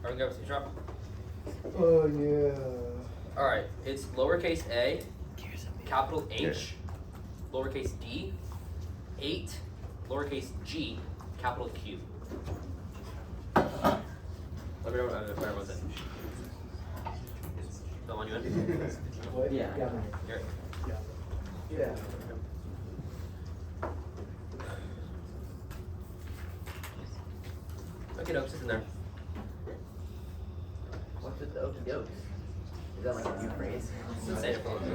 Everyone go. See drop. Oh yeah. All right. It's lowercase a, capital H, lowercase d, 8, lowercase g, capital Q. Let me know if everyone's in. Don't want you in? What? Yeah. Garrett. Yeah. Okay, dokes, it's in there. What's with the okie dokes? Is that like a new phrase? Say it for me.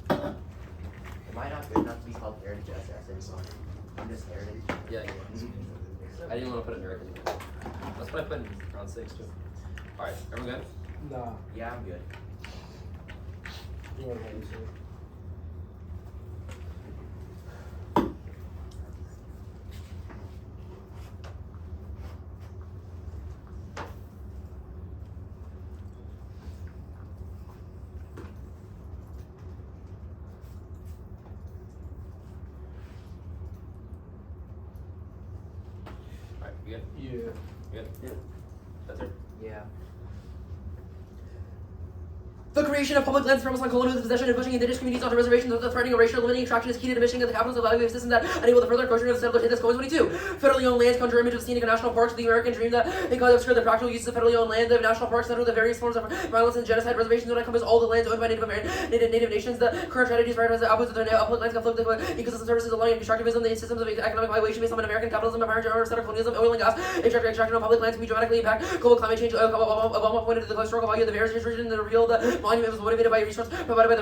Am I not good enough to be called Heritage SS? I'm just Heritage. Yeah, I didn't want to put it in there. That's what I put in round 6 too. All right, everyone good? Nah. Yeah, I'm good. You want to hold this one? All right, you good? Yeah. You good? Yeah. That's it. Yeah. The creation of public lands for Muslim colonial possession and pushing indigenous communities onto reservations with the threatening of racial limiting attraction is key to diminishing of the capitals of value of systems that enable the further encroachment of settlers in this code 22. Federally owned lands conjure image of scenic national parks, the American dream that they cause obscure the practical uses of federally owned land. The national parks center the various forms of violence and genocide. Reservations do not encompass all the lands owned by Native nations. The current tragedies right as the opposite of their upland lands conflict with ecosystem services, allowing extractivism, the systems of economic valuation based on American capitalism, apparent settler colonialism, oil and gas, extraction of public lands can be dramatically impact global climate change. Obama pointed to the historical value of the various regions and revealed the monument was motivated by resource provided by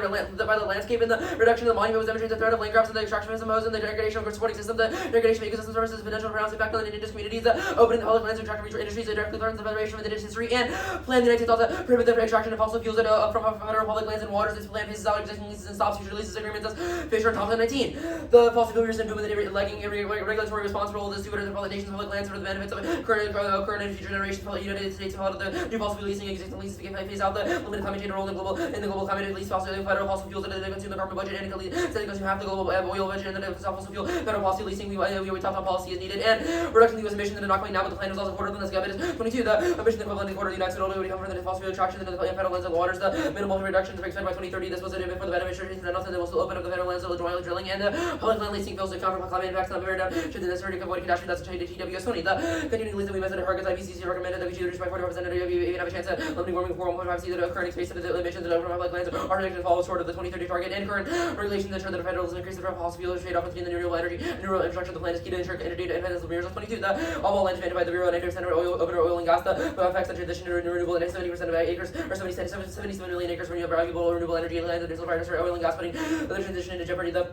the landscape, and the reduction of the monument was demonstrated the threat of land grabs and the extractivism and the degradation of supporting system, the degradation of ecosystem services, potential pronounced impact on the indigenous communities, the opening the public lands to attract industries that directly threatens the preservation of indigenous history, and plan the United States also prohibit the extraction of fossil fuels from federal public lands and waters. This plan phases out existing leases and stops future leases agreements as Fisher and Thompson 19. The fossil fuel and boom and the lagging regulatory responsible the steward of the public nations public lands for the benefits of current and future generations. The United States followed the new fossil fuel leasing existing leases to phase out the limited climate change role in the global climate at least federal fossil fuels that consume the carbon budget and setting us half the global oil budget and the fossil fuel federal policy leasing we talked on policy is needed and reducing the U.S. emissions and not going now, but the plan is also quarter than this government is 22. The emission equivalent in quarter of the United States only would come from the fossil fuel extraction into the federal lands and waters. The minimal reductions are expected by 2030. This was a for the benefit of nothing that will still open up the federal lands of oil drilling and the public land leasing bills to account for climate impacts on the very down should the necessary avoid catastrophe that's a TWS 20. The continuing lease that we measured at Hargis IPCC recommended that we should reduce by 40% and even have a chance at limiting warming 4.5 C that occurring space of the emissions of public lands are projected to fall short of the 2030 target and current regulations ensure that the federal doesn't increase the fossil fuel trade-off between the renewable energy and renewable infrastructure of the plan is key to ensure energy independence of the 22. The all land demanded by the Bureau of 90% of oil and gas. The affects the transition to renewable and 70% of acres or 77 million acres for valuable renewable energy land that is provided for oil and gas, putting the transition into jeopardy. The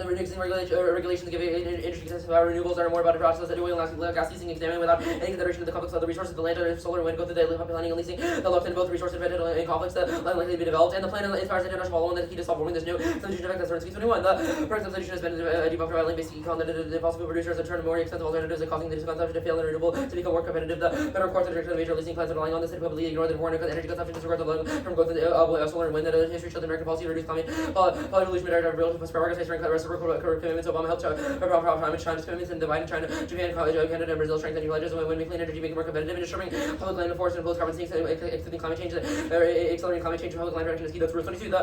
reducing regulations give industry access to renewables are more about the process that oil and gas leasing examined without any consideration of the complex of the resources, the land, solar and wind go through the planning and leasing that looked into both resource and conflicts that likely to be developed. And the plan as far as international law and the key to solve warming this new substitution effect that's 21. The first substitution has been debunked by land basically calling the fossil producers and turn more expensive alternatives and causing the consumption to fail and renewable to become more competitive. The federal courts rejected the major leasing plans relying on this and publicly ignore the foreign energy consumption disregard the loan from growth of solar and wind that history showed the American policy to reduce climate pollution real prioritize reciprocal commitments. Obama helped promise China's commitments and dividing China, Japan, Canada, and Brazil strengthen pledges when we clean energy, making more competitive and disturbing public land forest and carbon sinks, extending climate change, accelerating climate change, public land protection is key. That's Rule 22. The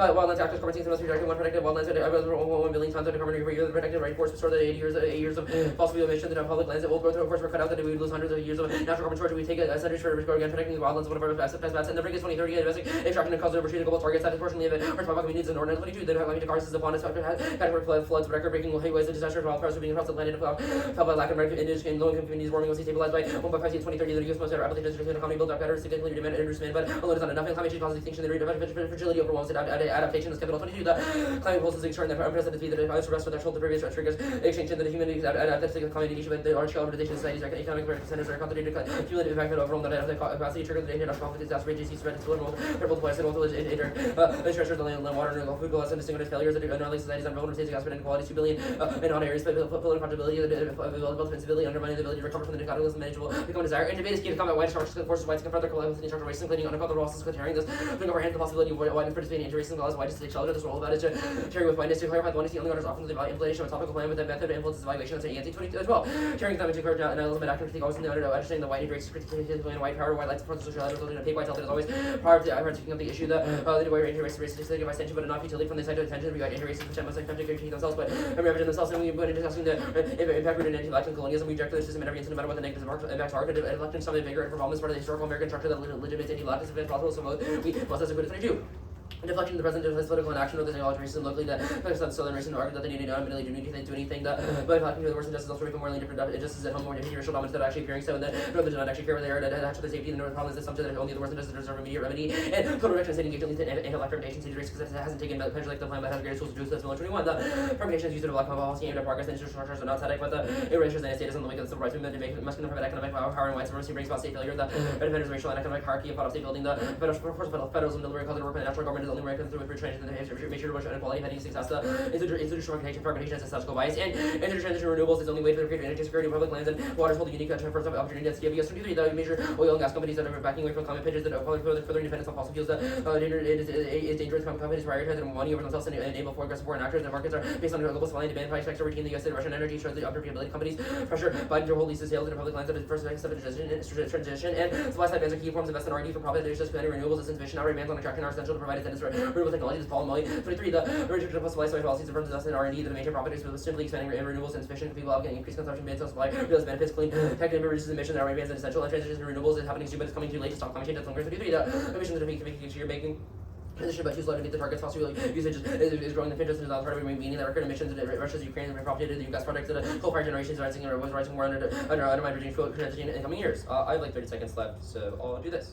wildlands actors carbon sinks must be protected. One protected wildlands at 1 billion tons of carbon protected rainforest restore the 8 years of fossil fuel emissions and public lands that will grow through. Of course, we're cut out that we would lose hundreds of years of natural carbon storage. We take a century for again protecting the wildlands. One of our best bets and the biggest 2030 investing extraction and cause overshooting global targets that proportionally of it. Our communities in Northern 22. The climate cars is upon us. Category floods, record-breaking heat waves, and disaster wildfires are being across the planet. Fell by lack of indigenous and low-income communities. Warming will be stabilized by 1.5 to 2030. The U.S. must have applications to the economy built up better, significantly demand and demand, but alone is not enough. And climate change causes extinction. The rate of fragility overwhelms adaptation is capital 22. The climate pulses extern that unprecedented speed that is the rest of the threshold. The previous triggers extinction that the human adapts to climate issue, but the large-scale urbanization societies, economic centers are concentrated cumulative impact overall that the capacity trigger the international conflict exacerbate JC spread its political multiplies and also stressors the land water and food loss and distinguished failures that unrelated societies and problem of states aspect inequalities, 2 billion, and on areas, political accountability, available defensibility, undermining the ability to recover from the cataclysm manageable become desire. And debate is key to combat white forces, whites confront their collapse with structural racism, including unaccountable losses, tearing this, putting over hands the possibility of white participating in racism, laws, white to take shelter. This role about is to sharing with whiteness to clarify the one to see only orders often the implementation of a topical plan with the method of influence evaluation of anti 2012. Sharing them into clarify and element action critique always in the understanding the white race critically and white power, white lights, support social ability to take white health is always part of the taking up the issue that the white range of race statistic by extension, but not futility from the side of attention to white anti-racism, which must attempt to critique themselves, but represent themselves, and we put in discussing the impact rooted in anti-black colonialism. We reject the system in every instance, no matter what the negative impacts are. To elect some vigor and performance part of the historical American structure that legitimates anti-blackness if possible. So we must as a good as 22. Deflecting the president of political inaction of the ideology racism locally that southern racism argued that they need to admittedly do anything that by talking to the worst injustice also become morally different injustices at home more different racial dominance that are actually appearing so and that northern do not actually care where they are that actually the safety and the problem is the assumption that only the worst injustices deserve immediate remedy and total rejection state engaged in anti-black reputation state race because it hasn't taken the like the plan but has great tools to do so. That's 21. The permutation is used in a black policy aimed at progress and institutional structures are not static, but the erasures and status on the wake of the civil rights movement to make masculine private economic power and white supremacy brings about state failure. The defenders racial and economic hierarchy of state building the federalism delivery called the work by the national government is only right through retrain and the make sure to inequality heading success the institutional fragmentation as a statistical bias and energy transition renewables is the only way to create energy security public lands and waters hold a unique first opportunity that's give us 23 the major oil and gas companies that are backing away from climate pitches that are further independence on fossil fuels that is dangerous companies prioritize their money over themselves and enable for aggressive foreign actors. The markets are based on global supply and demand price factor routine the US and Russian energy shows the unpredictability companies pressure Biden to hold leases sales in public lands that is the first step of transition and supply side bans are key forms of investment R&D for profit. There's just planning renewables is insufficient. Outright bans on extraction are essential to provide incentives for renewable technologies. Paul Mully 23 the restriction of supply side policies in terms of investment R&D the major profit is simply expanding renewables insufficient people out getting increased consumption bans on supply realize benefits clean tech and reduces emissions and outright bans are essential and transition to renewables is happening soon but it's coming too late to stop climate change. That's longer 23 the emissions that are making sure you're making transition by too slow to meet the targets. Fossil fuel usage is growing the fingers and is not part of meaning that record emissions in Russia's Ukraine and propagated the gas projects that coal-fired generations rising and was rising more under my regime fuel transition in coming years. I have like 30 seconds left, so I'll do this.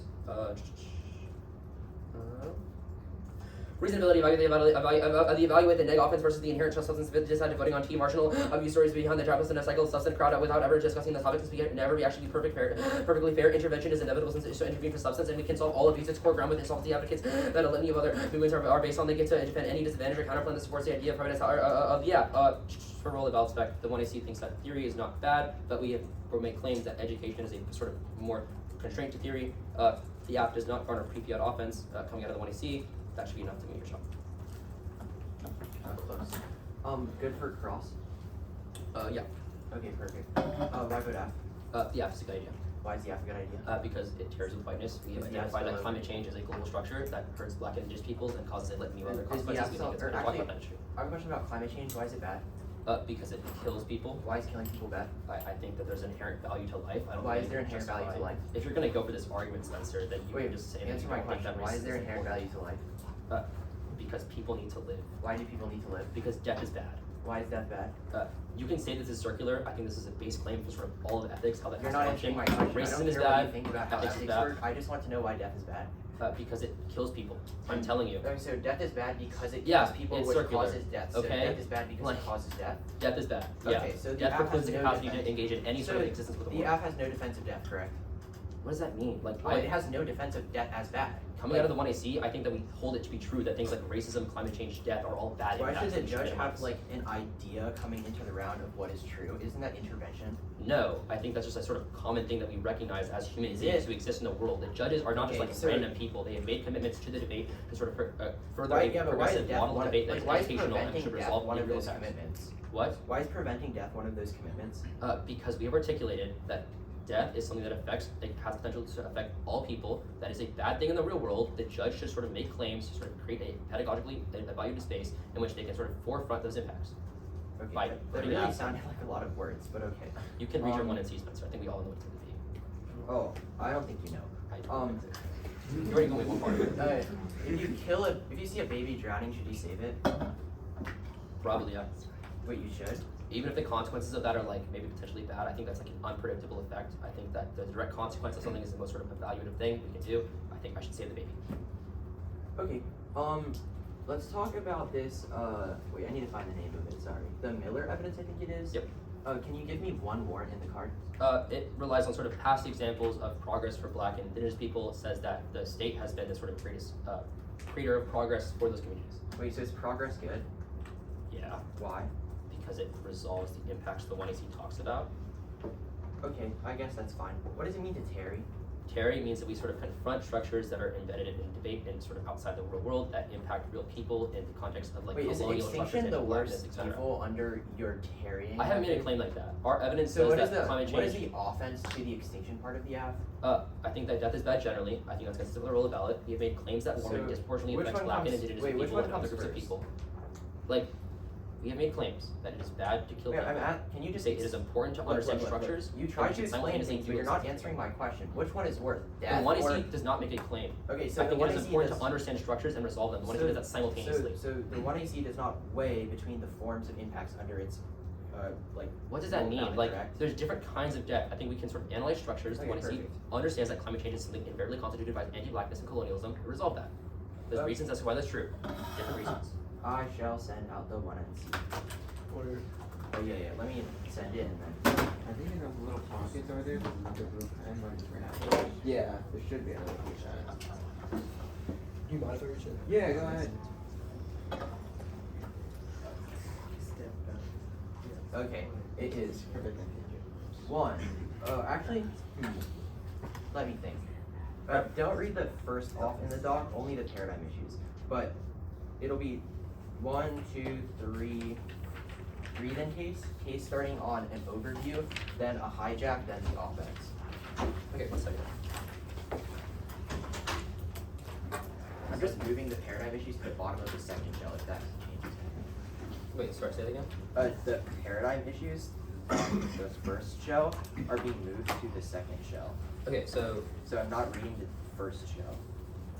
Reasonability evaluate the neg offense versus the inherent trust substance decided voting on T marginal abuse stories behind the trappers and a cycle of substance crowd out without ever discussing the topic to never actually be perfectly fair. Intervention is inevitable since intervene for substance and we can solve all abuse. Its core ground with insolvency advocates that a litany of other movements are based on. They get to defend any disadvantage or counterplan that supports the idea of privatized for role of Valspec. The 1AC thinks that theory is not bad, but we make claims that education is a sort of more constraint to theory. The app does not garner pre-fiat offense coming out of the 1AC. That should be enough to move your shot. Close. Good for cross? Yeah. Okay, perfect. Why vote F? The app is a good idea. Why is the F a good idea? Because it tears with whiteness. We have identified that climate change is a global structure that hurts black and indigenous peoples and causes a litany of other consequences. We think it's going to talk about that issue. I have a question about climate change. Why is it bad? Because it kills people. Why is killing people bad? I think that there's inherent value to life. I don't Why is there inherent value to life? If you're going to go for this argument, Spencer, then you can just say that answer my question. Why is there inherent value to life? Because people need to live. Why do people need to live? Because death is bad. Why is death bad? You can say this is circular. I think this is a base claim for sort of all of ethics, how that You're has not to answering function. my question. Racism I don't is care bad. what you think about how Ethics is ethics bad. work. I just want to know why death is bad. Because it kills people. I'm telling you. Okay, so death is bad because it kills Yeah, people, it's which circular. causes death. So Okay. death is bad because it causes death. Death is bad. Okay, Yeah. so the death app precludes has the no capacity defense. to engage in any sort of existence with the The world. app has no defense of death, correct? What does that mean? Like, Well, it has no defense of death as bad. coming out of the 1AC, I think that we hold it to be true that things like racism, climate change, death are all bad Why impacts. should the that we judge minimize. have like an idea coming into the round of what is true? Isn't that intervention? No, I think that's just a sort of common thing that we recognize as human Is beings it? who exist in the world. The judges are not just Okay, like so- random people. They have made commitments to the debate to sort of further Why, a yeah, but why is progressive death model one of, debate that like, is why is educational and preventing should death resolve one of real those effects. commitments? What? Why is preventing death one of those commitments? Because we have articulated that death is something that affects, it has potential to affect all people. That is a bad thing in the real world. The judge should sort of make claims to sort of create a pedagogically evaluated space in which they can sort of forefront those impacts. Okay, By that putting really apps- sounded like a lot of words, but okay. You can read your 1 and C, Spencer. I think we all know what's going to be. Oh, I don't think you know. You already told me one part of it. If you see a baby drowning, should you save it? Probably, yeah. Wait, you should? Even if the consequences of that are like maybe potentially bad, I think that's like an unpredictable effect. I think that the direct consequence of something is the most sort of evaluative thing we can do. I think I should save the baby. Okay. Let's talk about this. Wait, I need to find the name of it. Sorry, the Miller evidence. I think it is. Yep. Can you give me one warrant in the card? It relies on sort of past examples of progress for Black and Indigenous people. It says that the state has been the sort of greatest creator of progress for those communities. Wait, so is progress good? Yeah, Why? because it resolves the impacts the 1AC talks about. Okay, I guess that's fine. What does it mean to tarry? Tarry means that we sort of confront structures that are embedded in debate and sort of outside the real world that impact real people in the context of like Wait, is colonial extinction structures the and worst blackness, etc. evil under your tarrying? I haven't made a claim like that. Our evidence So says what is that climate what is change. the offense to the extinction part of the app? I think that death is bad generally. I think that's consistent with the role of ballot. We have made claims that warming So, disproportionately which affects one black and comes- indigenous wait, which people one and other comes groups of first? people. Like, we have made claims that it is bad to kill Wait, people. can you just Say it is important to understand structures. You tried and to explain simultaneously things, but do you're a not sensitive answering thing. my question. Which one is worse? The Death 1AC or... does not make a claim. Okay, so I think the it is 1AC important does... to understand structures and resolve them. The 1AC does that simultaneously. So the 1AC does not weigh between the forms of impacts under its, like... What does that rule mean? bound, Like, correct? there's different kinds of death. I think we can sort of analyze structures. The Okay, 1AC perfect. understands that climate change is something invariably constituted by anti-blackness and colonialism. To resolve that. There's Okay. reasons as to why that's true. Different reasons. I shall send out the 1NC. Order. Oh yeah, let me send it and then... I think in those little pockets over there, there's another blue pen right now. Yeah, there should be another blue pen. Do you mind if I reach in? Yeah, go ahead. Okay, it is Perfect, thank you. one. Oh, actually, let me think. Don't read the first off in the doc, only the paradigm issues. But it'll be 1, 2, 3, then case starting on an overview, then a hijack, then the offense. Okay, 1 second. I'm just moving the paradigm issues to the bottom of the second shell if that changes Wait, sorry, say that again? anything. The paradigm issues on the first shell are being moved to the second shell. Okay, so So I'm not reading the first shell.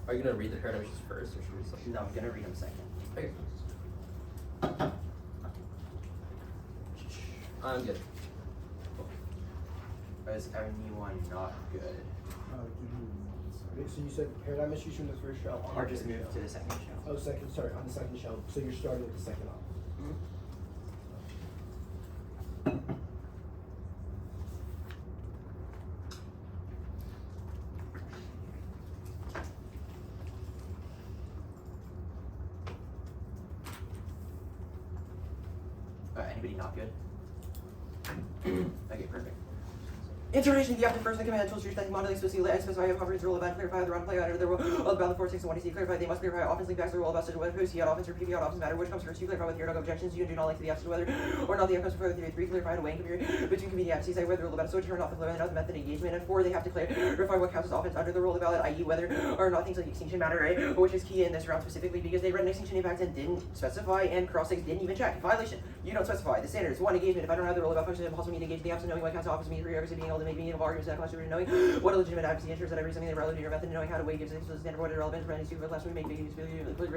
are you gonna read the paradigm issues first, or should we just No, I'm gonna read them second. Okay. I'm good. Is anyone not good? Wait, so you said paradigm issues from the first shell on Or the just first move shell? to the second shell? Oh, second, sorry, on the second shell. So you're starting with the second op. Anybody not good? Okay, perfect. Interrelation of the active first command tools reach modulating specify a conference rule about clarify the round play out of the role about the 4, 6, and 1 DC clarify they must clarify offense link backs the role about such whether who's he had offense or PB out offense matter which comes first you clarify with your dog objections you do not like to the absence of whether or not the outcomes for theory 3 clarify a way between community absence say whether rule about so turn off and the method of engagement and 4 they have to clarify what counts as offense under the rule of ballot i.e. whether or not things like extinction matter right which is key in this round specifically because they read an extinction impact and didn't specify and cross-legs didn't even check violation you don't specify the standards 1 engagement if I don't have the rule about function it impossible me to engage the absent knowing what counts as offense me 3 obviously being able to make meaningful arguments that constitute knowing what a legitimate advocacy ensures that every something that relevant to your method and knowing how to weigh gives it to the standard what is relevant for any student last we make big use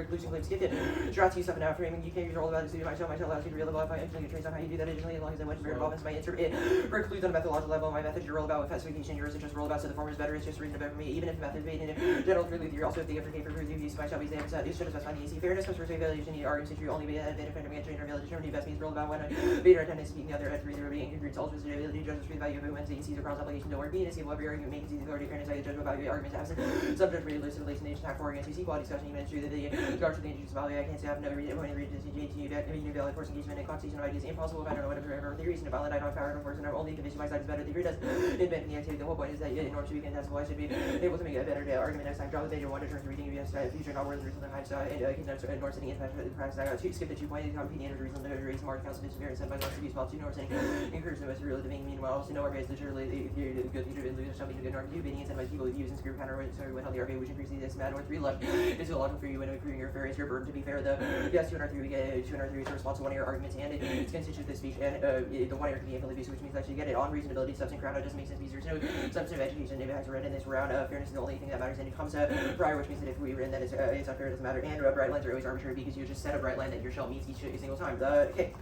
losing claims gifted strats use stuff and after framing you can't use all about the student myself allows you to realize if I actually trace on how you do that additionally as long as I went to offense my answer it precludes on a methodological level my method you roll about with specification yours is just roll about so the form is better it's just reason better for me even if the method is made in general clearly theory also if the effort came for review use my shall be the answer you should have specified the easy fairness comes first evaluation the arguments that you only be an advantage from against trainer available determine the best means roll about when beta attendance speaking the other at 3 0 being incongruent solves with ability judges for the value of it when agencies or cross application don't work being a single every argument makes easy authority fairness I judge about your arguments absent subject really list of relation nation attack for against equality discussion even true that the charge for the introduced value I can't say I have no reason when read this JT that new valid force engagement and constitution of ideas impossible if I don't know whatever the reason to valid I don't have power of force and I'm only convinced my side is better the theory does invent the activity the whole point is that in order to be contestable I should be able to make a better argument next time draw the data 1 to turn to reading of future not worth the reason behind and nor sitting in practice I got 2 skip the 2 point competing and reason to raise more council business fair and sent by the abuse while 2 nor sitting encourage them as really living meanwhile also know our base literally the good future and lose something to good nor do bidding and sent by people who use and screw counter sorry when on the RV which increases this mad or 3 left it's illogical for you when improving your fair is your burden to be fair the yes 203 we get 203 is a response to one of your arguments and it's constitutes this speech and the 1 year can be infinitely which means that you get it on reasonability substance ground it doesn't make sense because there's no substantive education if it has read in this round fairness is the only thing that matters and it comes prior which means that if we were in that it's unfair it doesn't matter and bright lines are always arbitrary because you just set a bright line that your shell meets each single time okay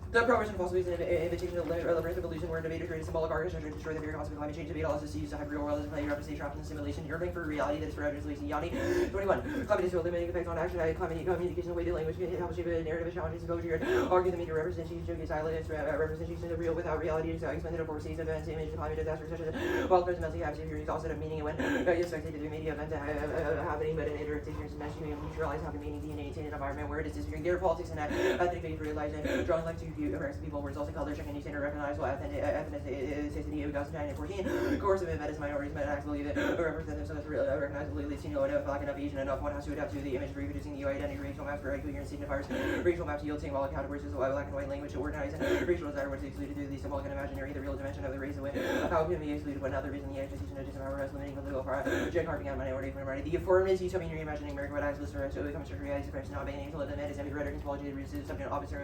The prohibition of possibilities and invitation of liberation of illusion where innovator created symbolic architecture to destroy the very concept of climate change. Debate allows us to use the hyper real world as a play represent trapped in simulation. Yearning for reality that is forever Lacey Yanni. 21. Climate is eliminating effects on action. Climate communication, way the language can help shape a narrative of challenges and poetry. Argue the media representation is silent, representation of real without reality. Is expanded over seas events, image of climate disaster such as wildfires, melting caps, if also have meaning and when you expected the media event happening, but an interactive experience and messaging and neutralize how the meaning DNA in an environment where it is disappearing. Their politics and ethnic faith realized drawing like to view American people words also color checking new standard recognizable ethnicity of 2014. Coercive and medicine minorities might actually represent themselves recognizably Latino enough black enough Asian enough one has to adapt to the image reproducing the identity racial maps for coherent signifiers racial maps yield symbol categories as black and white language to organize racial desire was excluded through the symbolic and imaginary the real dimension of the race away how can be excluded when other reason the institution of disempower as limiting political power carving out minority from minority the form is utopian reimagining America what acts listener so it comes to reality suppression not being able to admit is every rhetoric and apology subject opposite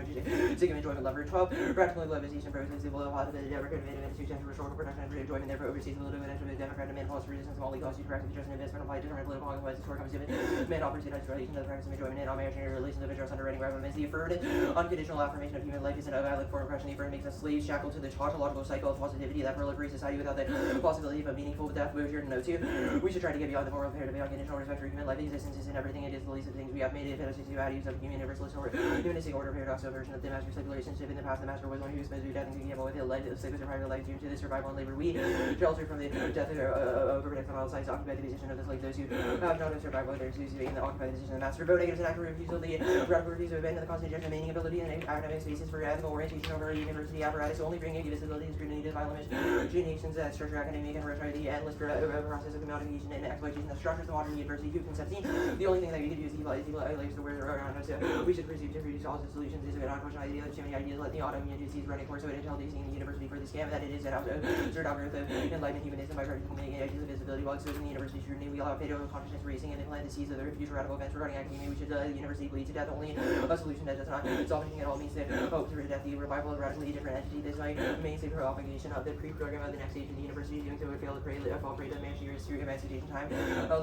sick of enjoyment lover 12 practical levitation process civil positive democratic institution for historical protection and enjoyment therefore overseas political and democratic men false resistance all legal to practice just investment apply different political consequences for comes given men opportunities relation to the practice of enjoyment and imaginary relations of interest underwriting requirements the affirmative unconditional affirmation of human life is an valid form of oppression the affirmative makes us slaves shackled to the tautological cycle of positivity that proliferates society without the possibility of a meaningful death we here to know too we should try to get beyond the moral imperative of unconditional respect for human life existence is in everything it is the least of things we have made it fantasy values of human universalist or humanistic order paradox of version of the master slave relationship in the past the master was one who was supposed to be death and gamble with the life of slave was a private life due to the survival and labor we shelter from the death of protected on all sides occupy the position of the slave those who have not survived whether it's using the occupy the position of the master vote negative is an act of refusal the radical refusal of abandon the constitution meaning ability and academic spaces for ethical orientation over a university apparatus only bringing visibility and scrutiny to violent imaginations that structure academic and retry the endless process of commodification and exploitation that structures the modern university who can 17 the only thing that you can do is evil the words around us we should pursue to produce all the solutions is a non-question idea that too many ideas let the autoimmune disease running course of it until seeing the university for the scam that it is an absurd algorithm enlightenment humanism by making ideas of visibility while exposing the university scrutiny we allow fatal consciousness racing and implant the seeds of the future radical events regarding academia we should the university bleed to death only a solution that does not solve anything at all means to hope to rid death the revival of a radically different entity this might mainstay for obligation of the pre-program of the next stage in the university doing so would fail to fall prey to the managed years through emancipation time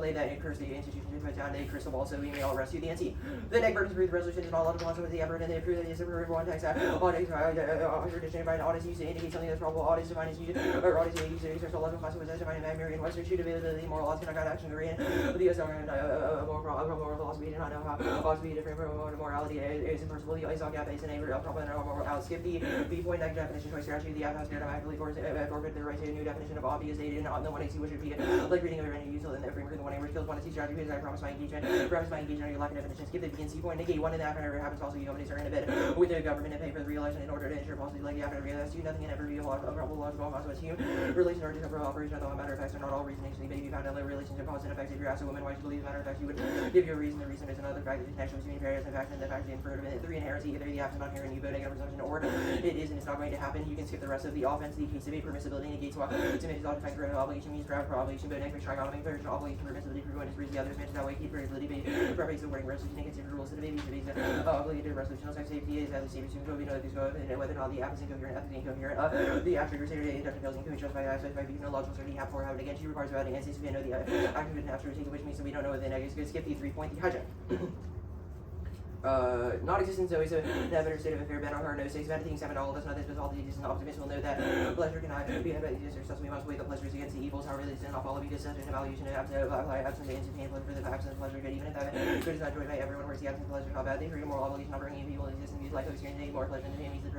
lay that and curse the institution to put down a crystal ball so we may all rescue the NC the next burden to prove the resolution is not logical consequence of the effort and they prove that it is a one text tradition by an audit used to indicate something that's probable audits defined as used or audits used to exert logical consequences defined in Magmary and Western shoot availability moral laws cannot guide action Korean the US moral philosophy do not know how philosophy different from morality is impersonal the ISOC gap is an a problem and moral skip the B point negative definition choice strategy the app has automatically forfeit the right to a new definition of obvious aid and on the 1AC which would be like reading over any useful in the framework of the 1A which kills 1AC strategy because I promise my engagement or you lack a definition skip the B and C point negate one and the after never happens also you companies are in a bed with the government and pay for the realization in order to ensure policy like the after realize do nothing and ever be a lot of probable logical consequence human relations are different from operation although matter of facts are not all reason actually may be found in the relations and cause and effects if you're asked a woman why she believes matter of facts you would give you a reason the reason is another fact the connection between various and facts and the fact the inferred of it the inherency either the absent not here and you vote negative presumption or it is and it's not going to happen you can skip the rest of the offense the case of a permissibility negates what to make all defense for obligation means grab for obligation but negative trigonomy version obligation permissibility for going to reach the others mentioned that way keep permissibility preface the wording resolution and consider rules to the baby to be obligated resolution of safety is at the same as soon we know this whether or not the app is incoherent ethically incoherent the app triggers the induction fails incoherent just by aspect by being no logical certainty have for having again she requires about against we know the active and after routine which means that we don't know what the negative is skip the 3 point the hijack not existence always a better state of affair, better or no stakes, bad things happen to all of us, not this, but all the existence optimists will know that pleasure cannot be about the existence, thus we must weigh the pleasures against the evils, however this does not follow because such an evaluation of apply absence to instantaneous pleasure for the absence of pleasure good, even if that good is not enjoyed by everyone, whereas the absence of pleasure is not bad, they create a moral obligation, not bringing people in existence, use life to experience any more pleasure than the means of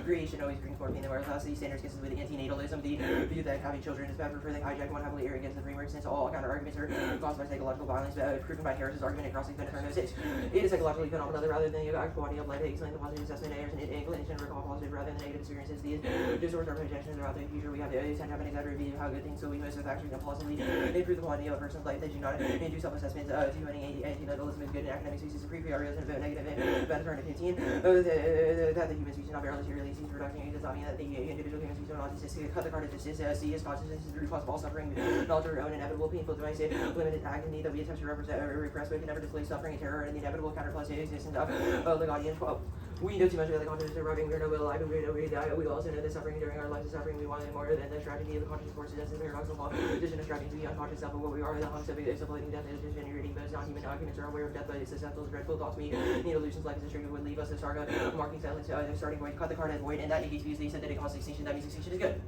creation always brings forth pain the moral the standards cases with antinatalism, the view that having children is bad for further hijack one heavily arrogant against the framework since all counter arguments are caused by psychological violence, proven by Harris's argument across the benefit of 6. It is psychologically phenomenal rather than the actual body of life explain the positive assessment errors and inclination to recall positive rather than negative experiences. These disorders are projections throughout the future. We have to tend to have an exact review of how good things so we most of actually can plausibly improve the quality of a person's life. They do not do self-assessments to running antinatalism is good in academic species of pre-free areas and about negative events for 15. That the human species not barely really sees reduction does not mean that the individual human species are not autistic. Cut the card of this is see his consciousness is the root cause of all suffering, not our own inevitable painful device, limited agony that we attempt to repress but can never display suffering and terror and the inevitable counterplus existence of the guardian 12. We know too much about the consciousness of surviving. We are no will alive and we are nobody die. We also know that suffering during our lives is suffering. We want it more than the tragedy of the conscious forces and the paradox of law. Vision of striving to be unconscious self of what we are. The hunks of self-relating death is degenerating, but non-human documents are aware of death, but it's susceptible to dreadful thoughts. Me need illusions like this history would leave us a saga marking silence, starting void, cut the card and void, and that negates because they said that it causes extinction. That means extinction is good.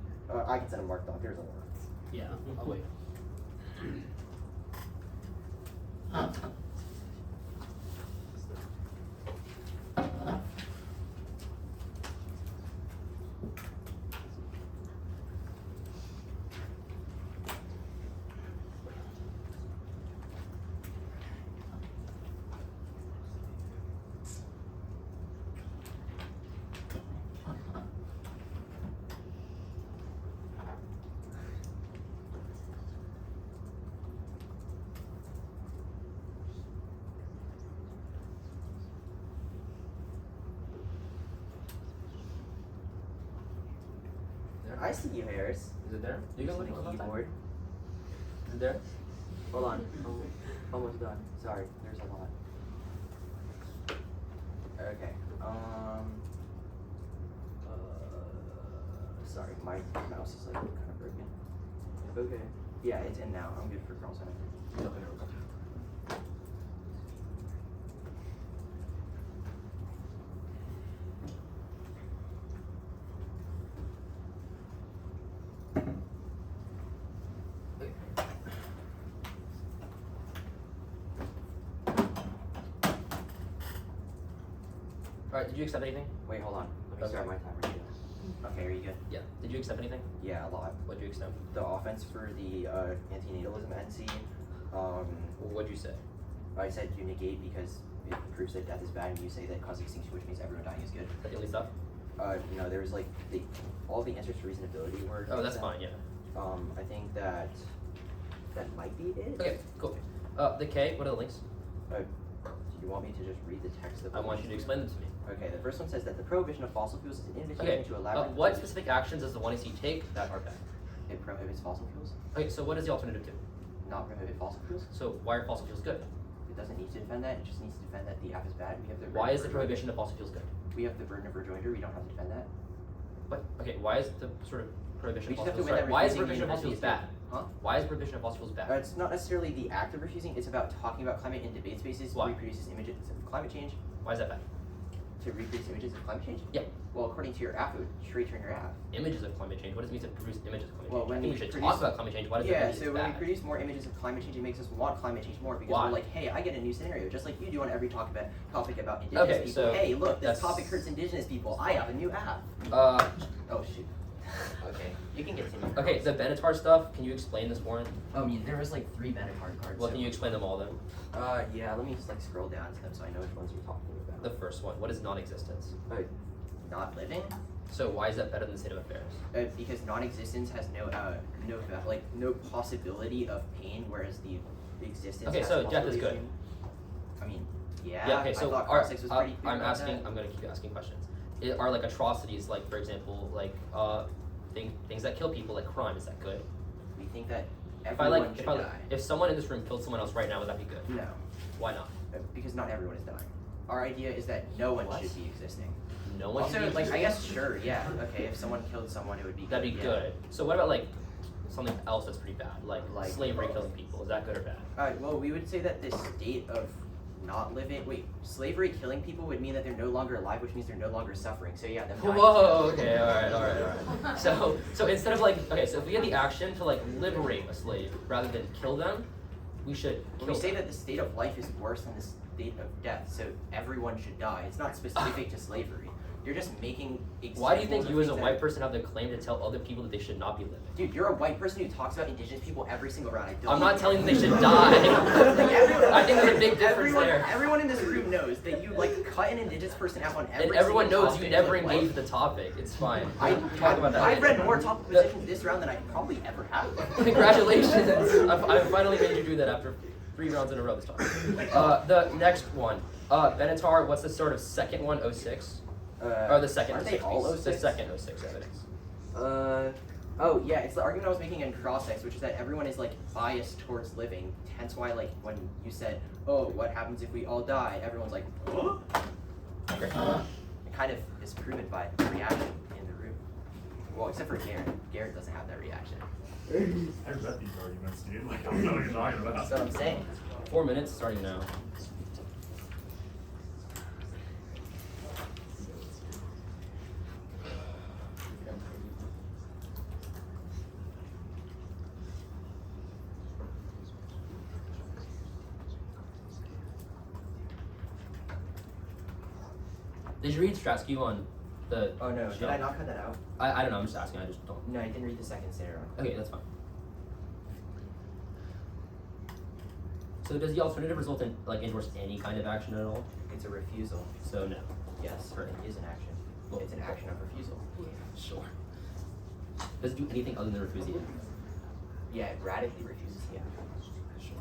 I can send a mark doctor. There's a lot. Yeah, I'll wait. I see you, Harris. Is it there? You go look at the Keyboard. Is it there? Hold on. Almost done. Sorry, there's a lot. Okay. Sorry, my mouse is like kind of broken. Okay. Yeah, it's in now. I'm good for Carl Center. Alright, did you accept anything? Wait, hold on. Let me start my timer. Okay, are you good? Yeah. Did you accept anything? Yeah, a lot. What'd you accept? The offense for the antinatalism NC. What'd you say? I said you negate because it proves that death is bad, and you say that cause extinction, which means everyone dying is good. Is that the only stuff? No, there was like all the answers to reasonability were. Oh, that's fine, yeah. I think that might be it. Okay, cool. The K, what are the links? Do you want me to just read the text of I want you to explain them to me. Okay, the first one says that the prohibition of fossil fuels is an invitation Okay, to elaborate. what specific actions does the 1AC take that are bad? It prohibits fossil fuels, Okay, so what is the alternative to? not prohibit fossil fuels. So why are fossil fuels good? It doesn't need to defend that. It just needs to defend that the app is bad. We have the Why burden is the of prohibition rejoinder. of fossil fuels good? We have the burden of rejoinder. We don't have to defend that. What? Okay, why is the sort of prohibition We of just have fossil to fuels? win that Why is refusing prohibition of fossil fuels university bad? Huh? Why is prohibition of fossil fuels bad? It's not necessarily the act of refusing. It's about talking about climate in debate spaces. Why? Reproduces images of climate change. Why is that bad? To reproduce images of climate change. Yeah. Well, according to your app, it would straight turn your app. Images of climate change. What does it mean to produce images of climate Well, change? when I think we we should produce- talk about climate change. Why does Yeah, that mean so it's when we bad? produce more images of climate change, it makes us want climate change more because Why? we're like, hey, I get a new scenario, just like you do on every topic about indigenous Okay, people. so hey, look, this that's- topic hurts indigenous people. I have a new app. Uh, Oh shoot. Okay, you can get to me. okay, the Benatar stuff. Can you explain this more? There was like 3 Benatar cards. Well, so- can you explain them all then? Yeah, let me just like scroll down to them so I know which ones you're talking about. The first one. What is non-existence? Not living. So why is that better than the state of affairs? Because non-existence has no possibility of pain, whereas the existence. Okay, has so death is possibility of good. pain. I mean, yeah. Yeah. Okay. I So thought are, Cross-Six was pretty clear I'm about asking. that. I'm gonna keep asking questions. Are like atrocities, like for example, like things that kill people, like crime, is that good? We think that If I everyone like, should if I die. if someone in this room killed someone else right now, would that be good? No, Why not? because not everyone is dying. Our idea is that no one What? should be existing. No one. Also, should be like, I existing? guess sure, yeah, okay. If someone killed someone, it would be. That'd be yeah. good. So what about like something else that's pretty bad, like Like- slavery killing people? Is that good or bad? Well, we would say that the state of not living. Wait, slavery killing people would mean that they're no longer alive, which means they're no longer suffering. So yeah, them dying is Whoa. good. Okay. All right. So instead of like, okay, so if we had the action to like liberate a slave rather than kill them, we should kill We say them. that the state of life is worse than the state of death, so everyone should die. It's not specific to slavery. You're just making examples. Why do you think of you as a things white that- person have the claim to tell other people that they should not be living? Dude, you're a white person who talks about indigenous people every single round. I'm not telling them they should die. I think there's a big difference there. Everyone in this room knows that you like cut an indigenous person out on every And everyone single knows you topic never of life. engage with the topic. It's fine. I talk about that. I've later. read more topic positions this round than I probably ever have. Congratulations! I've finally made you do that after 3 rounds in a row this time. The next one, Benatar. What's the sort of second one? 06. Or the second Aren't 06 they all piece. The 06? second 06 evidence. Oh yeah, it's the argument I was making in cross-sex, which is that everyone is like biased towards living. Hence why like when you said, "Oh, what happens if we all die?" Everyone's like, "Huh?" Great. kind of is proven by the reaction in the room. Well, except for Garrett. Garrett doesn't have that reaction. I read these arguments, dude. Like, I don't know what you're talking about. That's what I'm saying. 4 minutes starting now. Did you read Stratsky on the Oh no, show? did I not cut that out? I don't know, I'm just asking, I just don't. No, I didn't read the second scenario. Okay, that's fine. So does the alternative result in, like, endorse any kind of action at all? It's a refusal. So no. Yes, Right. it is an action. Well, It's an action of refusal. Sure. Does it do anything other than refuse the act? Yeah, it radically refuses the action. Sure.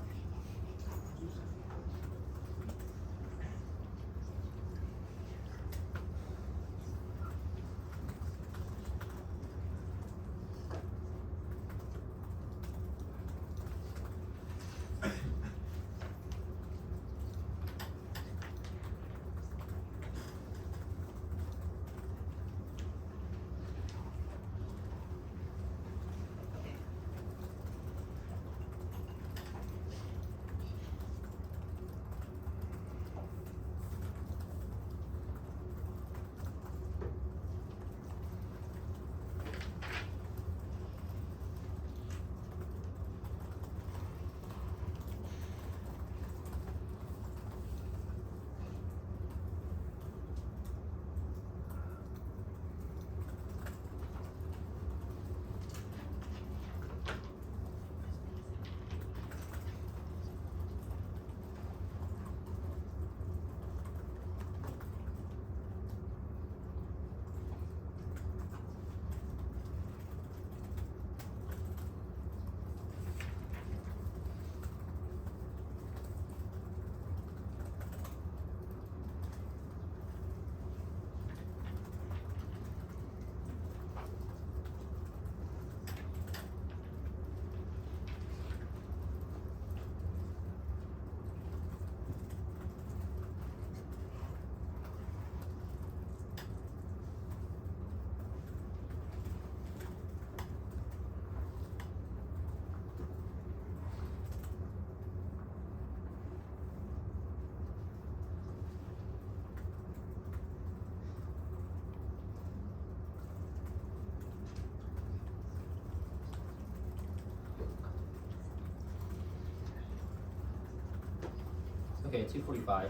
Okay, 245.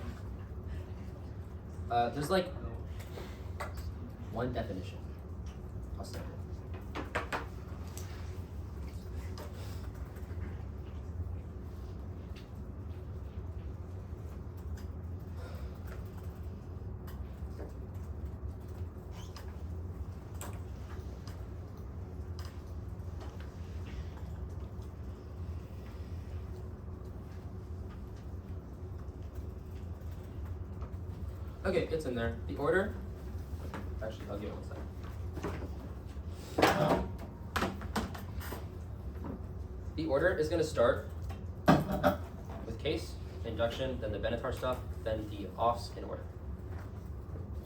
There's like one definition. I'll start it. Okay, it's in there. The order. Actually, I'll give it 1 second. The order is going to start with case, induction, then the Benatar stuff, then the offs in order.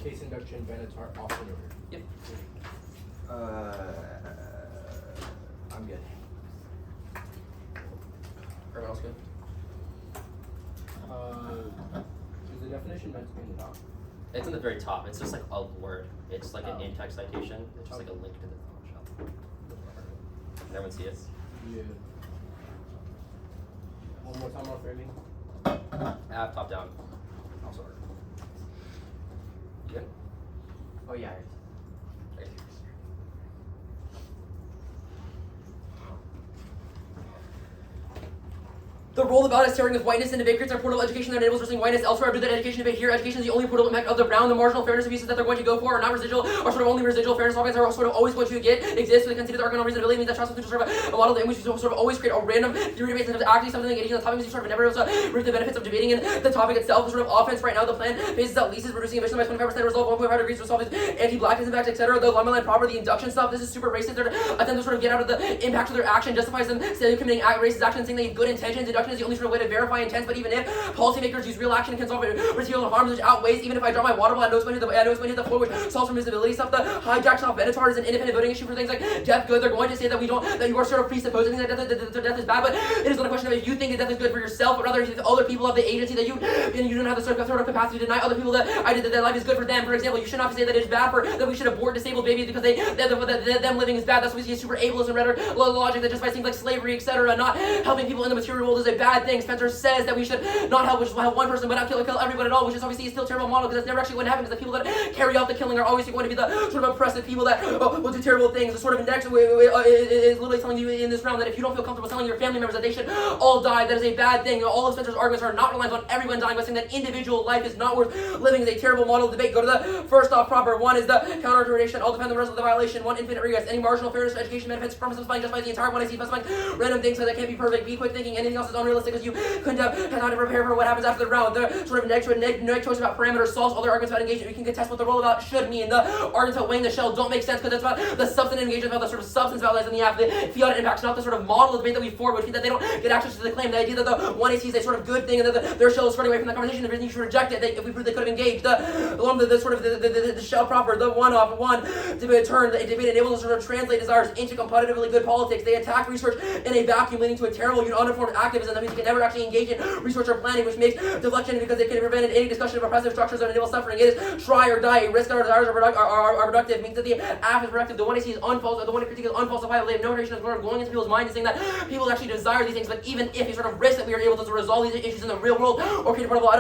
Case induction, Benatar, off in order. Yep. I'm good. Everyone else good? Is the definition meant to be in the top? It's in the very top. It's just like a word. It's like an in-text citation. It's just like a link to the Photoshop. Can everyone see it? Yeah. One more time on framing. Top down. Also order. You good? Oh yeah. Right. The role about is tearing with whiteness into creates our portal education that enables reducing whiteness elsewhere. Do that education debate here. Education is the only portal impact of the brown. The marginal fairness of uses that they're going to go for are not residual, or sort of only residual fairness topics are sort of always going to get exist. So they consider the argument of reasonability means that trust to sort of a model in which you sort of always create a random theory based on actually something engaging on the topic means you sort of never able to reap the benefits of debating in the topic itself. The sort of offense right now, the plan bases out leases, reducing emission by 25%, resolve 1.5 degrees to solve its anti-blackness impact, etc. The lemon line proper, the induction stuff. This is super racist. They're attempt to sort of get out of the impact of their action, justifies them saying committing racist action, saying they have good intentions. Induction reduction is the only sort of way to verify intents, but even if policymakers use real action can solve material harms which outweighs, even if I drop my water bottle, I know it's going to hit the floor, which solves for visibility stuff. The hijacks off Benatar is an independent voting issue for things like death good. They're going to say that that you are sort of presupposing that death is bad, but it is not a question of if you think that death is good for yourself, but rather if other people have the agency that you don't have the sort of capacity to deny other people that life is good for them. For example, you should not say that it's bad that we should abort disabled babies because them living is bad. That's what we see super ableist and rhetoric logic that just by things like slavery, etc., not helping people in the material world is a bad thing. Spencer says that we should not help one person but not kill everyone at all, which is obviously still a terrible model because that's never actually going to happen because the people that carry out the killing are always going to be the sort of oppressive people that will do terrible things. The sort of next way is literally telling you in this round that if you don't feel comfortable telling your family members that they should all die, that is a bad thing. All of Spencer's arguments are not reliant on everyone dying, but saying that individual life is not worth living is a terrible model of debate. Go to the first off proper. One is the counter-determination. I'll defend the rest of the violation. One, infinite regress. Any marginal fairness for education benefits from specifying just by the entire one. I see specifying random things so that can't be perfect. Be quick thinking. Anything else is unrealistic because you couldn't have time to prepare for what happens after the round. The sort of next choice about parameters solves all their arguments about engagement. We can contest what the role about should mean. The arguments about weighing the shell don't make sense because it's about the substantive engagement, about the sort of substance values in the app. The fiat impacts, not the sort of model of debate that we forward, which means that they don't get access to the claim. The idea that the 1AC is a sort of good thing and that their shell is running away from the conversation, the reason you should reject it. If we prove they could have engaged. The shell proper, the one debate turn, the debate enables us to sort of translate desires into competitively good politics. They attack research in a vacuum, leading to a terrible, uninformed activism. That means they can never actually engage in research or planning, which makes deflection because they can prevent any discussion of oppressive structures that enable suffering. It is try or die. Risk our desires are productive. Means that the app is productive. The one I see is unfalsifiable. The one I critique is unfalsifiable. They have no narration of going into people's minds and saying that people actually desire these things. But even if a sort of risk that we are able to resolve these issues in the real world or create portable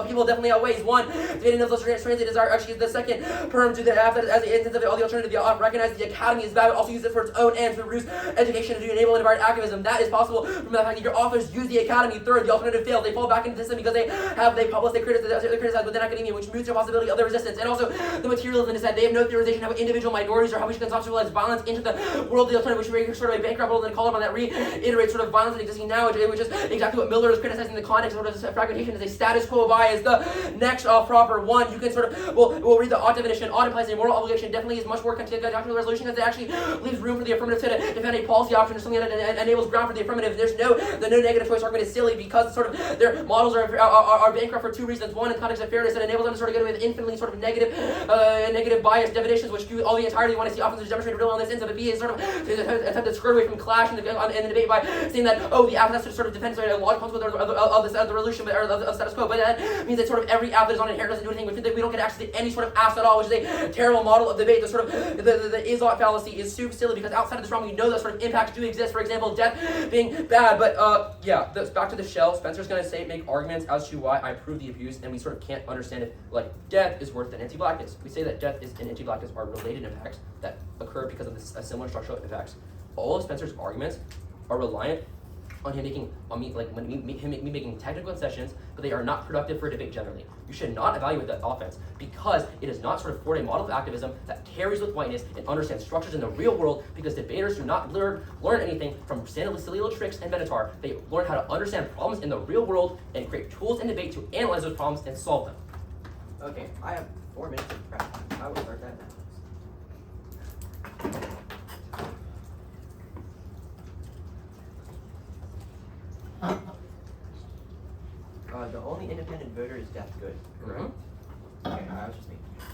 people definitely outweighs one. Debating of those translate desire actually is the second perm to the app that as the instance of all the alternative. The app recognizes the academy is valid, also use it for its own ends to reduce education and to enable and invite activism. That is possible from the fact that your authors use the academy. Third, the alternative fails. They fall back into the system because they publish, they criticize within academia, which mutes the possibility of their resistance. And also the materialism is that they have no theorization of individual minorities or how we should conceptualize violence into the world of the alternative, which is sort of a bankrupt world and call upon that reiterates sort of violence that existing now, which is exactly what Miller is criticizing in the context of sort of fragmentation as a status quo bias. The next proper one, you can sort of, we'll read the ought definition. Ought implies a moral obligation, definitely is much more conceptual resolution because it actually leaves room for the affirmative to defend a policy option or something that enables ground for the affirmative. There's no negative choice argument is silly because sort of their models are bankrupt for two reasons. One, in the context of fairness, it enables them to sort of get away with infinitely sort of negative bias definitions, which do all the entirety want to see often demonstrated real on this instance. But B is sort of attempt to skirt away from clash in the debate by saying that the app has to sort of defend a logical consequence of the resolution, but of the status quo. But that means that sort of every app that is on inherent doesn't do anything, which means that we don't get access to any sort of apps at all, which is a terrible model of debate. The sort of the is-ought fallacy is super silly because outside of this realm we know that sort of impacts do exist. For example, death being bad. But back to the shell. Spencer's going to make arguments as to why I prove the abuse, and we sort of can't understand if death is worse than anti-blackness. We say that death and anti-blackness are related impacts that occur because of a similar structural impacts. All of Spencer's arguments are reliant on him making technical concessions, but they are not productive for debate generally. You should not evaluate that offense because it is not sort of forward a model of activism that carries with whiteness and understands structures in the real world, because debaters do not learn anything from silly little tricks and Benatar. They learn how to understand problems in the real world and create tools in debate to analyze those problems and solve them. Okay, I have 4 minutes of prep time. I will start that now. The only independent voter is death good, correct? Mm-hmm. Okay, I was just making sure.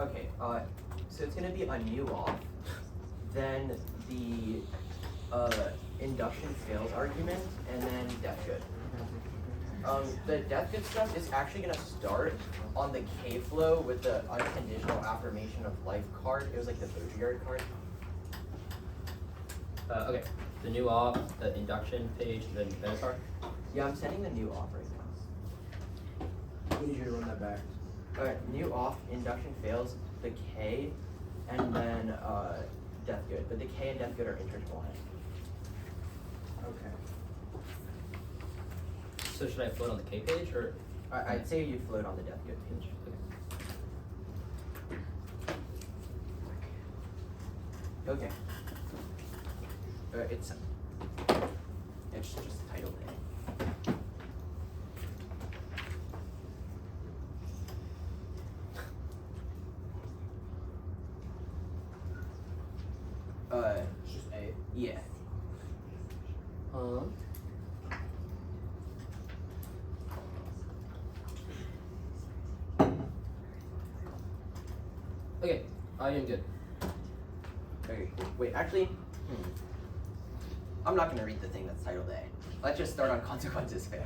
Okay, so it's gonna be a new off, then the induction fails argument, and then death good. The death good stuff is actually gonna start on the K flow with the unconditional affirmation of life card. It was like the Bojard card. Okay, the new off, the induction page, then Benatar. Yeah, I'm sending the new off right now. I need you to run that back. Alright, new off, induction fails, the K, and then death good. But the K and death good are intertwined. Okay. So should I float on the K page or? I'd say you float on the death good page. Okay. It's just titled A. It's just A. Yeah. Okay, I am good. Okay, cool. Wait, actually, I'm not gonna read the thing that's titled A. Let's just start on consequences fail.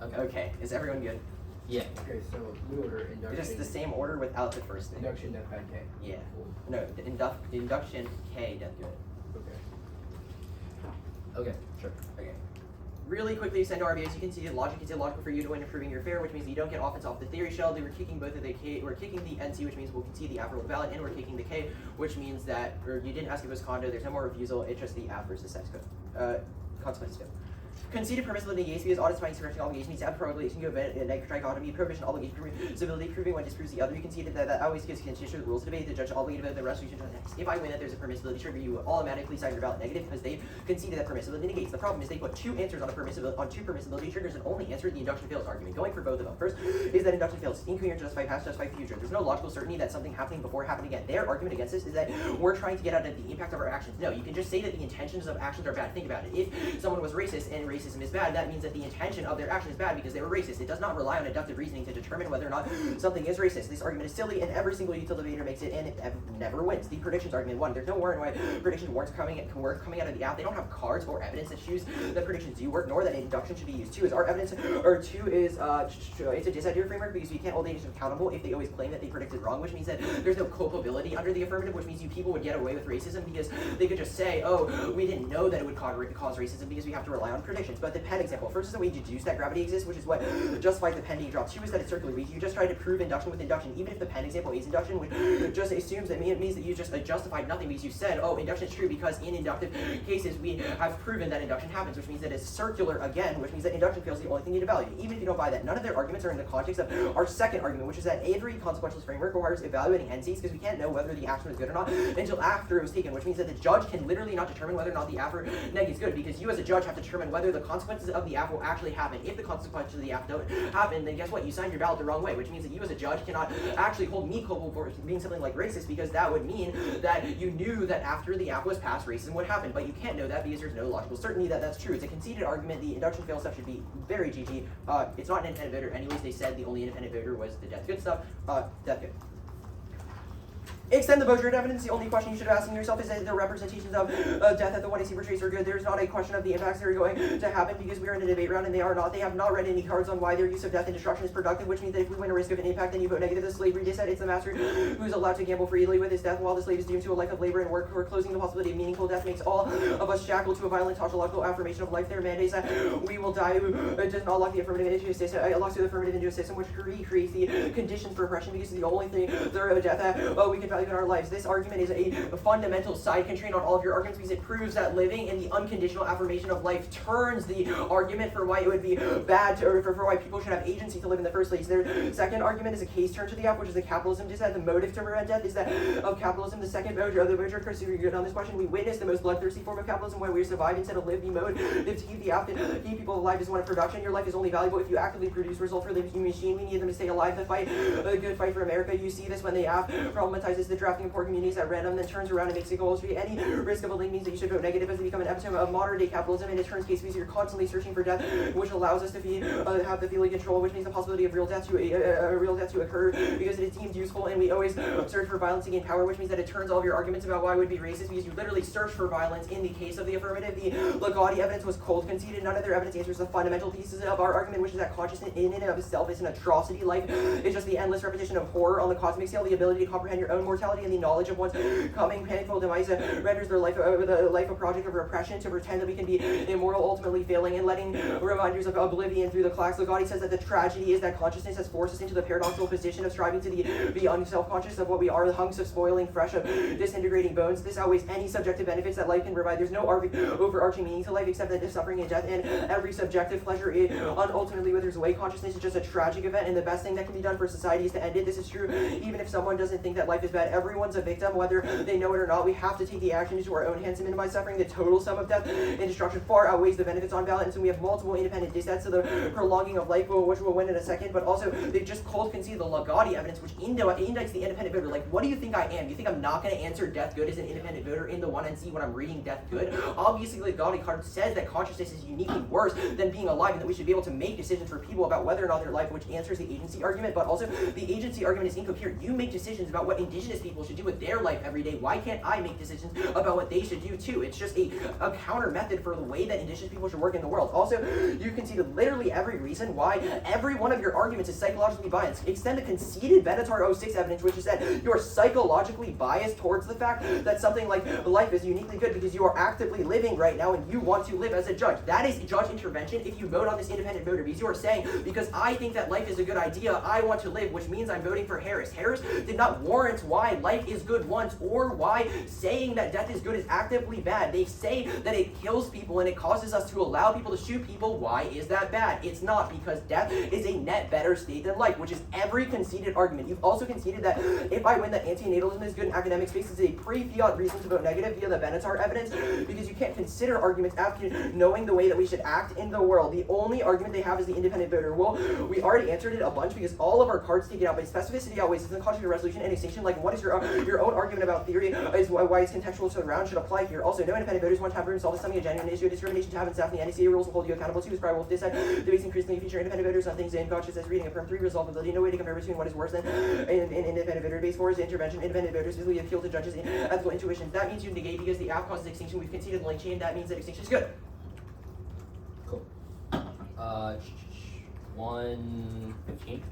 Okay. Okay, is everyone good? Yeah. Okay, so new order, induction. Just the same order without the first thing. Induction, death bad K. Yeah. Cool. No, the induction K, death good. Okay. Okay, sure. Okay. Really quickly, send to RBS. You can see the logic is illogical for you to win improving your fare, which means you don't get offense off the theory shell. They were kicking both of the K. We're kicking the NC, which means we'll concede the after valid, and we're kicking the K, which means that or you didn't ask if it was condo. There's no more refusal. It's just the af versus sex code. Consequences fail. Conceded permissibility negates because audit-defining suppression obligation means after obligation go event and negative trichotomy prohibition obligation permissibility proving one disproves the other. You conceded that always gives constitutional rules to debate. The judge obligated about the resolution of the text. If I win that there's a permissibility trigger, you will automatically cite your valid negative because they conceded that permissibility negates. The problem is they put two answers on two permissibility triggers and only answered the induction fails argument. Going for both of them. First is that induction fails incoherent, justify past, justify future. There's no logical certainty that something happening before happened again. Their argument against this is that we're trying to get out of the impact of our actions. No, you can just say that the intentions of actions are bad. Think about it. If someone was racist and racism is bad, that means that the intention of their action is bad because they were racist. It does not rely on inductive reasoning to determine whether or not something is racist. This argument is silly, and every single utilitarian makes it, and it never wins. The predictions argument won. There's no warrant why prediction warrants coming out of the app. They don't have cards or evidence that shows that predictions do work, nor that induction should be used. Two is our evidence, or two is it's a disadvantage framework because we can't hold agents accountable if they always claim that they predicted wrong, which means that there's no culpability under the affirmative, which means you people would get away with racism because they could just say, oh, we didn't know that it would cause racism because we have to rely on predictions. But the pen example, first is the way to deduce that gravity exists, which is what justifies the pen being dropped. Two is that it's circular. You just try to prove induction with induction, even if the pen example is induction, which just assumes that it means that you just justified nothing because you said, oh, induction is true because in inductive cases we have proven that induction happens, which means that it's circular again, which means that induction fails the only thing you need to validate. Even if you don't buy that, none of their arguments are in the context of our second argument, which is that every consequentialist framework requires evaluating NCs because we can't know whether the action was good or not until after it was taken, which means that the judge can literally not determine whether or not the after neg is good because you as a judge have to determine whether the consequences of the act will actually happen. If the consequences of the act don't happen, then guess what? You signed your ballot the wrong way, which means that you as a judge cannot actually hold me culpable for being something like racist because that would mean that you knew that after the act was passed, racism would happen, but you can't know that because there's no logical certainty that that's true. It's a conceded argument. The induction fail stuff should be very GG. It's not an independent voter. Anyways, they said the only independent voter was the death good stuff. Death good. Extend the Bojard evidence. The only question you should have asking yourself is that the representations of death at the 1AC portraits are good. There's not a question of the impacts that are going to happen because we are in a debate round and they are not. They have not read any cards on why their use of death and destruction is productive, which means that if we win a risk of an impact, then you vote negative. The slavery dissent. It's the master who's allowed to gamble freely with his death while the slave is doomed to a life of labor and work. We're closing the possibility of meaningful death makes all of us shackled to a violent tautological affirmation of life. Their mandates that we will die. It does not lock the affirmative into a system. It locks the affirmative into a system which recreates the conditions for oppression because the only thing there of death that we can value in our lives. This argument is a fundamental side constraint on all of your arguments because it proves that living in the unconditional affirmation of life turns the argument for why it would be bad to, or for why people should have agency to live in the first place. Their second argument is a case turn to the app, which is the capitalism dissent. The motive to prevent death is that of capitalism. The second mode, the Bojard curse, if you're good on this question, we witnessed the most bloodthirsty form of capitalism where we survive instead of live. The mode to keep the app, to keep people alive is one of production. Your life is only valuable if you actively produce result for the machine. We need them to stay alive. The fight, a good fight for America. You see this when they have problematized is the drafting of poor communities at random, then turns around and makes it goals free. Any risk of a link means that you should vote negative as they become an epitome of modern day capitalism, and it turns case because you're constantly searching for death, which allows us to have the feeling control, which means the possibility of real death to occur because it is deemed useful, and we always search for violence to gain power, which means that it turns all of your arguments about why it would be racist because you literally search for violence in the case of the affirmative. The Lagaudy evidence was cold conceded. None of their evidence answers the fundamental thesis of our argument, which is that consciousness in and of itself is an atrocity. Life is just the endless repetition of horror on the cosmic scale. The ability to comprehend your own mortality and the knowledge of one's coming painful demise renders their life a project of repression. To pretend that we can be immortal, ultimately failing and letting reminders of oblivion through the cracks. Lagaudy says that the tragedy is that consciousness has forced us into the paradoxical position of striving to be unself-conscious of what we are, the hunks of spoiling, fresh of disintegrating bones. This outweighs any subjective benefits that life can provide. There's no overarching meaning to life except that suffering and death, and every subjective pleasure ultimately withers away. Consciousness is just a tragic event, and the best thing that can be done for society is to end it. This is true even if someone doesn't think that life is bad. Everyone's a victim, whether they know it or not. We have to take the action into our own hands to minimize suffering. The total sum of death and destruction far outweighs the benefits on ballot, and so we have multiple independent dissets to the prolonging of life, which we'll win in a second, but also they just cold concede the Lagaudy evidence, which indicts the independent voter. Like, what do you think I am? You think I'm not going to answer death good as an independent voter in the 1NC when I'm reading death good? Obviously, the Lagaudy card says that consciousness is uniquely worse than being alive, and that we should be able to make decisions for people about whether or not they're alive, which answers the agency argument, but also the agency argument is incoherent. You make decisions about what indigenous people should do with their life every day. Why can't I make decisions about what they should do too? It's just a counter method for the way that indigenous people should work in the world. Also, you can see that literally every reason why every one of your arguments is psychologically biased. Extend the conceded Benatar 06 evidence, which is that you are psychologically biased towards the fact that something like life is uniquely good because you are actively living right now and you want to live as a judge. That is judge intervention if you vote on this independent voter, because you are saying, because I think that life is a good idea, I want to live, which means I'm voting for Harris. Harris did not warrant why life is good once, or why saying that death is good is actively bad. They say that it kills people and it causes us to allow people to shoot people. Why is that bad? It's not, because death is a net better state than life, which is every conceded argument. You've also conceded that if I win that antinatalism is good in academic space, is a pre-fiat reason to vote negative via the Benatar evidence, because you can't consider arguments after knowing the way that we should act in the world. The only argument they have is the independent voter. Well, we already answered it a bunch because all of our cards take it out, but specificity outweighs the concept of resolution and extinction. Like, what is your own argument about theory is why it's contextual, so round should apply here. Also, no independent voters want to have room solve solving a genuine issue of discrimination to have in staff, and the NECA rules will hold you accountable to. Is probably will decide debates increasingly feature independent voters on things in conscious as reading a firm 3 resolvability. No way to compare between what is worse than an independent voter debate. 4 is intervention. Independent voters physically appeal to judges' ethical intuitions. That means you negate because the app causes extinction. We've conceded the link chain. That means that extinction is good. Cool. 115.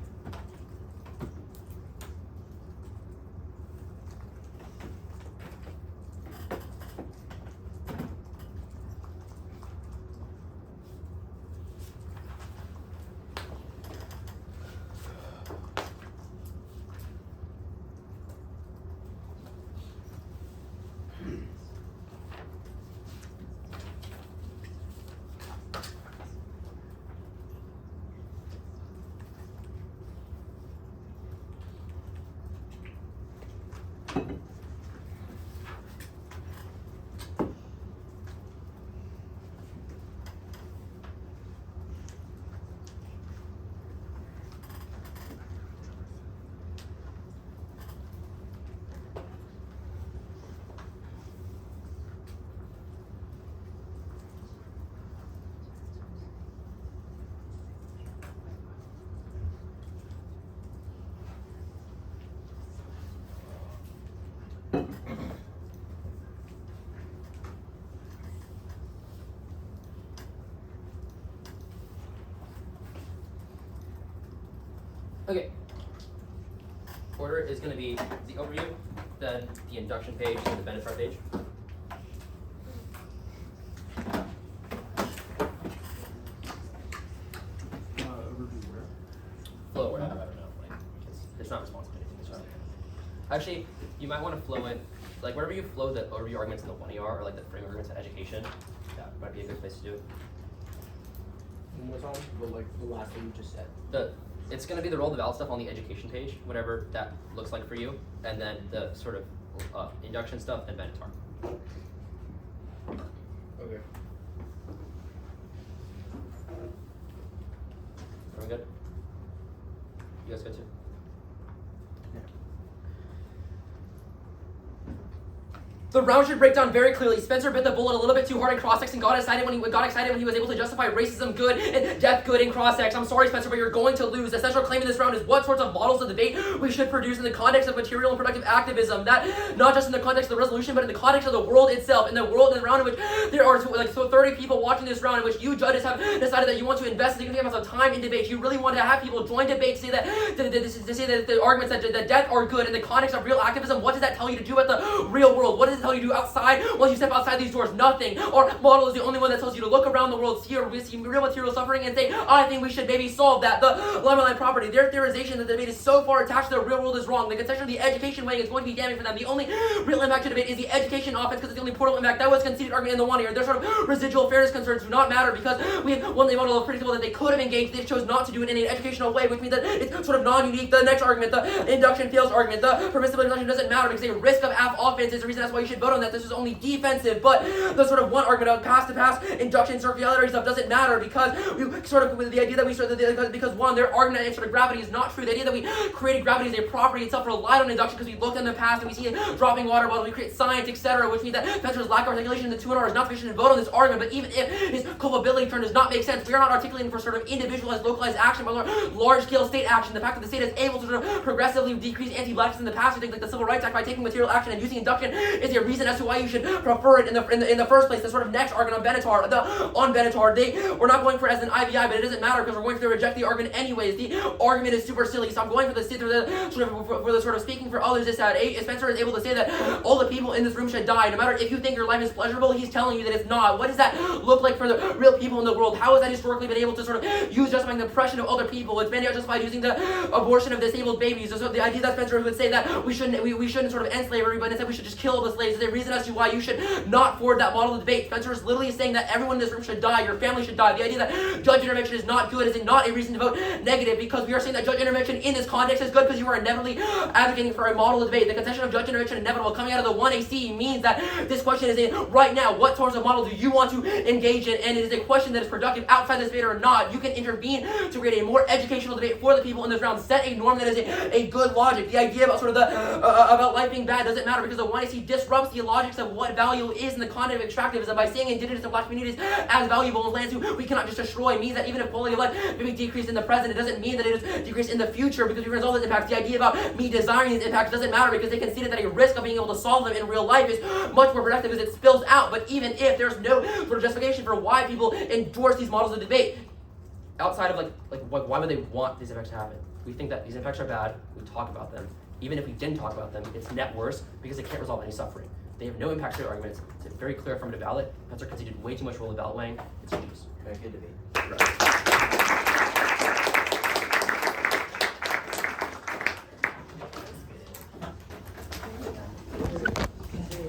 Okay. Order is going to be the overview, then the induction page, and the benefit page. Overview where? Flow where I don't know. Like, it's not responsive to anything. It's just actually, you might want to flow it, like wherever you flow the overview arguments in the 1ER, or like the frame arguments in education, that might be a good place to do it. And what's on the last thing you just said? It's going to be the roll the valid stuff on the education page, whatever that looks like for you, and then the sort of induction stuff and Benatar. Okay. Everyone good? You guys good too? The round should break down very clearly. Spencer bit the bullet a little bit too hard in cross-sex and got excited when he was able to justify racism good and death good in cross-sex. I'm sorry, Spencer, but you're going to lose. The central claim in this round is what sorts of models of debate we should produce in the context of material and productive activism. That not just in the context of the resolution, but in the context of the world itself. In the round in which there are 30 people watching this round, in which you judges have decided that you want to invest significant amounts of time in debates. You really want to have people join debates, say that the arguments that death are good in the context of real activism. What does that tell you to do at the real world? What does it tell you to do outside once you step outside these doors? Nothing. Our model is the only one that tells you to look around the world, see real material suffering, and say, I think we should maybe solve that. The line property, their theorization that the debate is so far attached to the real world is wrong. The concession of the education wing is going to be damning for them. The only real impact to debate is the education offense, because it's the only portable impact. That was conceded argument in the 1 year. Their sort of residual fairness concerns do not matter, because we have won the model of predictable that they could have engaged. They chose not to do it in an educational way, which means that it's sort of non-unique. The next argument, the induction fails argument, the permissible induction doesn't matter because the risk of offense is the reason that's why you should vote on that. This is only defensive, but the sort of one argument of pass-to-pass induction circularity stuff doesn't matter, because we sort of, with the idea that we sort of, because one, their argument and sort of gravity is not true. The idea that we created gravity as a property itself relied on induction, because we looked in the past and we see it dropping water bottles, we create science, etc., which means that Spencer's lack of articulation in the 2 hours is not sufficient to vote on this argument. But even if his culpability turn does not make sense, we are not articulating for sort of individualized, localized action, but large-scale state action. The fact that the state is able to sort of progressively decrease anti-blackness in the past, things like the Civil Rights Act, by taking material action and using induction, is a reason as to why you should prefer it in the first place. The sort of next argument on Benatar, we're not going for it as an IVI, but it doesn't matter because we're going to reject the argument anyways. The argument is super silly, so I'm going for the sort of speaking for others is that Spencer is able to say that all the people in this room should die. No matter if you think your life is pleasurable, he's telling you that it's not. What does that look like for the real people in the world? How has that historically been able to sort of use justifying the oppression of other people? It's been justified using the abortion of disabled babies. So the idea that Spencer would say that we shouldn't sort of end slavery, but instead we should just kill the slaves is a reason as to why you should not forward that model of debate. Spencer is literally saying that everyone in this room should die, your family should die. The idea that judge intervention is not good is not a reason to vote negative, because we are saying that judge intervention in this context is good because you are inevitably advocating for a model of debate. The concession of judge intervention inevitable coming out of the 1AC means that this question is in right now, what sorts of model do you want to engage in? And it is a question that is productive outside this debate or not. You can intervene to create a more educational debate for the people in this round. Set a norm that is a good logic. The idea about sort of about life being bad doesn't matter, because the 1AC disrupts the logics of what value is in the context of extractivism by saying indigenous and black communities as valuable in lands we cannot just destroy. It means that even if quality of life may be decreased in the present, it doesn't mean that it is decreased in the future, because we can resolve these impacts. The idea about me desiring these impacts doesn't matter, because they conceded that a risk of being able to solve them in real life is much more productive as it spills out. But even if there's no sort of justification for why people endorse these models of debate, outside of why would they want these impacts to happen? We think that these impacts are bad, we talk about them. Even if we didn't talk about them, it's net worse because they can't resolve any suffering. They have no impact to their arguments. It's a very clear affirmative ballot. Spencer conceded way too much role in ballot weighing. It's useless. Very good debate. Right.